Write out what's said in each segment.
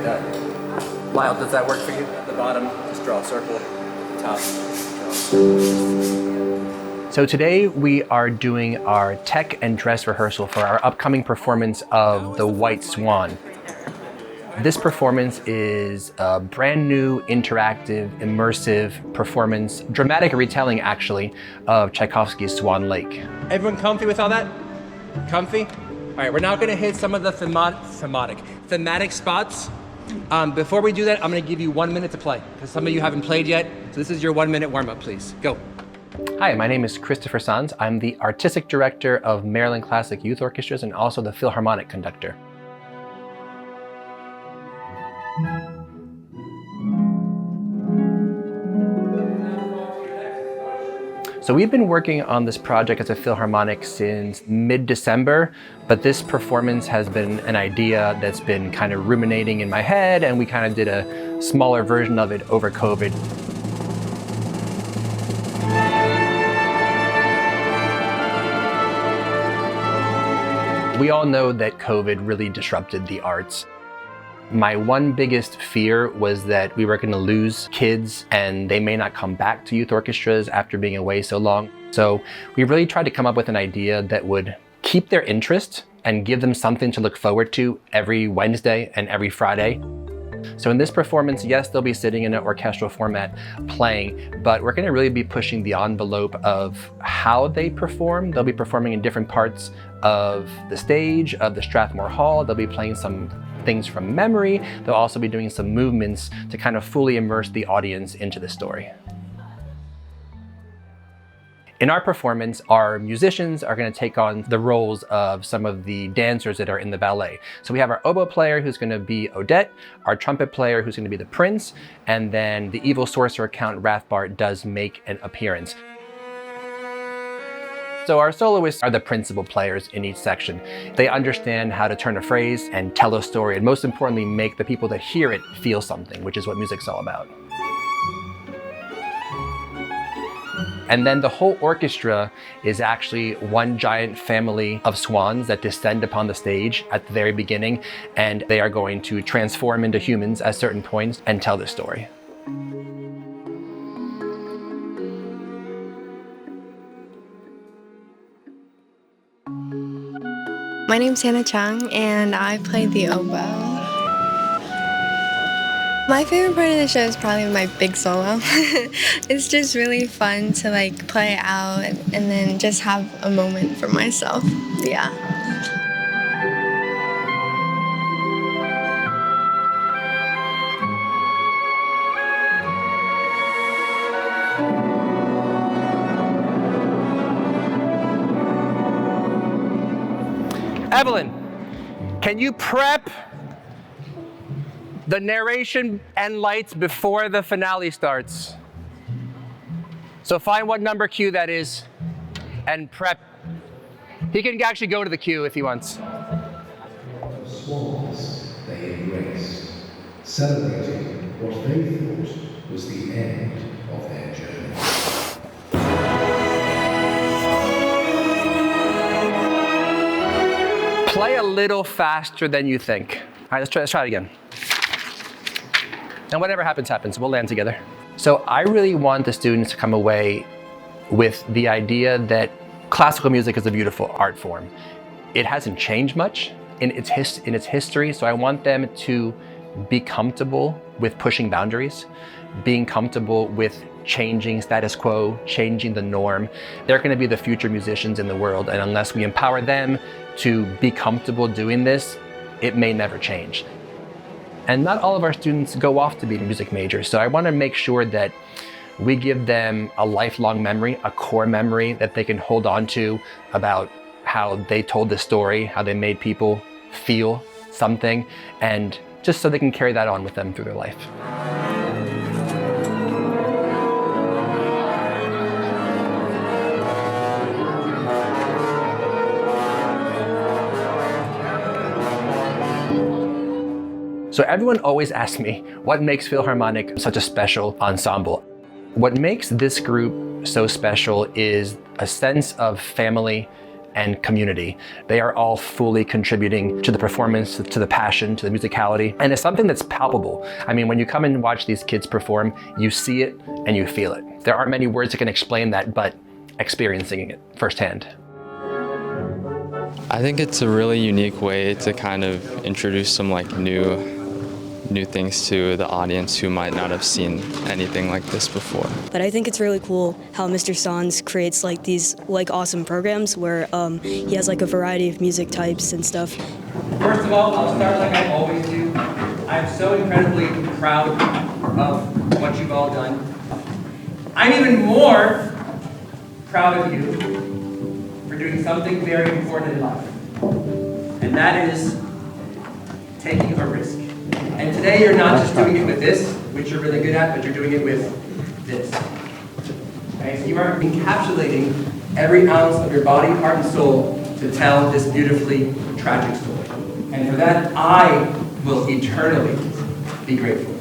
here. Lyle, does that work for you? At the bottom, just draw a circle. Top, draw a circle. So today we are doing our tech and dress rehearsal for our upcoming performance of the White Swan. This performance is a brand new, interactive, immersive performance, dramatic retelling actually, of Tchaikovsky's Swan Lake. Everyone comfy with all that? Comfy? All right, we're now gonna hit some of the thematic spots. Before we do that, I'm gonna give you 1 minute to play, because some of you haven't played yet. So this is your 1 minute warm up, please. Go. Hi, my name is Christopher Sanz. I'm the Artistic Director of Maryland Classic Youth Orchestras and also the Philharmonic conductor. So we've been working on this project as a Philharmonic since mid-December, but this performance has been an idea that's been kind of ruminating in my head, and we kind of did a smaller version of it over COVID. We all know that COVID really disrupted the arts. My one biggest fear was that we were going to lose kids and they may not come back to youth orchestras after being away so long. So we really tried to come up with an idea that would keep their interest and give them something to look forward to every Wednesday and every Friday. So in this performance, yes, they'll be sitting in an orchestral format playing, but we're going to really be pushing the envelope of how they perform. They'll be performing in different parts of the stage, of the Strathmore Hall. They'll be playing some things from memory. They'll also be doing some movements to kind of fully immerse the audience into the story. In our performance, our musicians are going to take on the roles of some of the dancers that are in the ballet. So we have our oboe player who's going to be Odette, our trumpet player who's going to be the prince, and then the evil sorcerer Count Rathbart does make an appearance. So our soloists are the principal players in each section. They understand how to turn a phrase and tell a story, and most importantly, make the people that hear it feel something, which is what music's all about. And then the whole orchestra is actually one giant family of swans that descend upon the stage at the very beginning, and they are going to transform into humans at certain points and tell this story. My name's Hannah Chung, and I play the oboe. My favorite part of the show is probably my big solo. It's just really fun to play out and then just have a moment for myself. Yeah. Evelyn, can you prep the narration and lights before the finale starts? So find what number cue that is and prep. He can actually go to the cue if he wants. The swans they embraced, celebrating what they thought was the end of their journey. Play a little faster than you think. All right, let's try it again. And whatever happens, happens. We'll land together. So I really want the students to come away with the idea that classical music is a beautiful art form. It hasn't changed much in its history, so I want them to be comfortable with pushing boundaries, being comfortable with changing status quo, changing the norm. They're going to be the future musicians in the world, and unless we empower them to be comfortable doing this, it may never change. And not all of our students go off to be music majors, so I want to make sure that we give them a lifelong memory, a core memory that they can hold on to about how they told the story, how they made people feel something, and just so they can carry that on with them through their life. So everyone always asks me, what makes Philharmonic such a special ensemble? What makes this group so special is a sense of family and community. They are all fully contributing to the performance, to the passion, to the musicality. And it's something that's palpable. I mean, when you come and watch these kids perform, you see it and you feel it. There aren't many words that can explain that, but experiencing it firsthand. I think it's a really unique way to kind of introduce some like new things to the audience who might not have seen anything like this before. But I think it's really cool how Mr. Sans creates like these like awesome programs where he has like a variety of music types and stuff. First of all, I'll start like I always do. I'm so incredibly proud of what you've all done. I'm even more proud of you for doing something very important in life. And that is taking a risk. And today you're not just doing it with this, which you're really good at, but you're doing it with this. Okay? So you are encapsulating every ounce of your body, heart, and soul to tell this beautifully tragic story. And for that, I will eternally be grateful.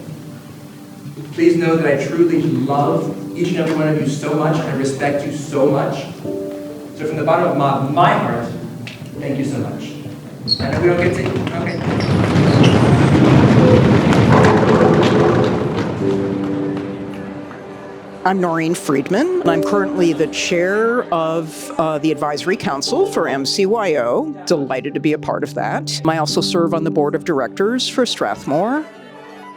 Please know that I truly love each and every one of you so much and respect you so much. So from the bottom of my heart, thank you so much. And if we don't get to, okay. I'm Noreen Friedman. I'm currently the chair of the Advisory Council for MCYO. Delighted to be a part of that. I also serve on the board of directors for Strathmore.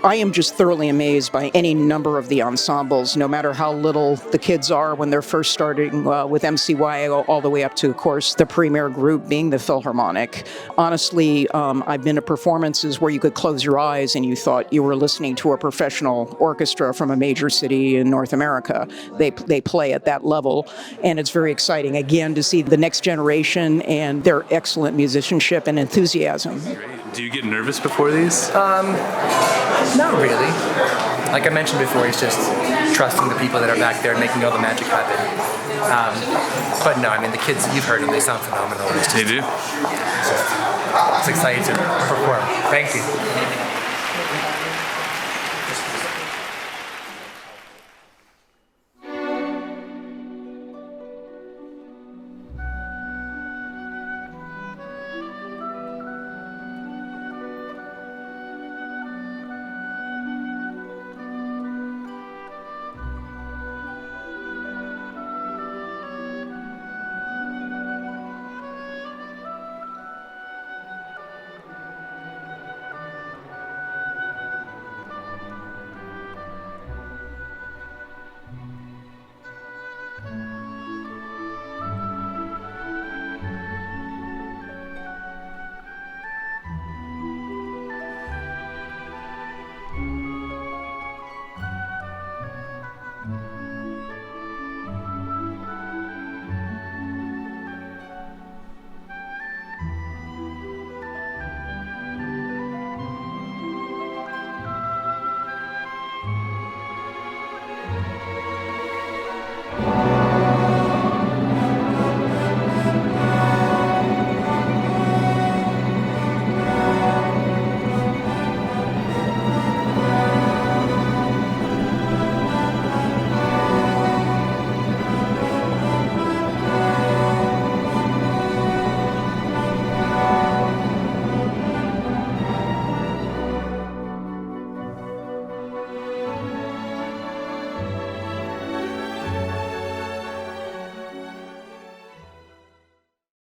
I am just thoroughly amazed by any number of the ensembles, no matter how little the kids are when they're first starting with MCYO, all the way up to, of course, the premier group being the Philharmonic. Honestly, I've been to performances where you could close your eyes and you thought you were listening to a professional orchestra from a major city in North America. They play at that level, and it's very exciting, again, to see the next generation and their excellent musicianship and enthusiasm. Do you get nervous before these? Not really. Like I mentioned before, it's just trusting the people that are back there making all the magic happen. But no, I mean, the kids, you've heard them, they sound phenomenal. They do? It's exciting to perform. Thank you.